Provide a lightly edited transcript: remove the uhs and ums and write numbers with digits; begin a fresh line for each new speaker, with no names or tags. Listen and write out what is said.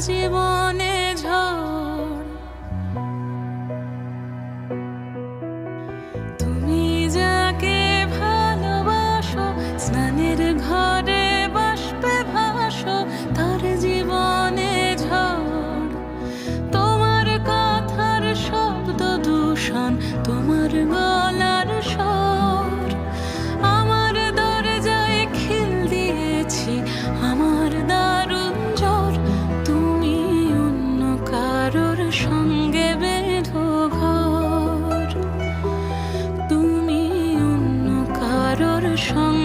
জীবনে ঝড়। তুমি যাকে ভালোবাসো, স্নানের ঘরে বাষ্পে ভাসো, তার জীবনে ঝড়। তোমার কথার শব্দ দূষণ, তোমার গলার স্বর। আমার দরজায় খিল দিয়েছি, আমার দারুণ জ্বর। তুমি অন্য কারোর সঙ্গে বেঁধো ঘর, তুমি অন্য কারোর সঙ্গে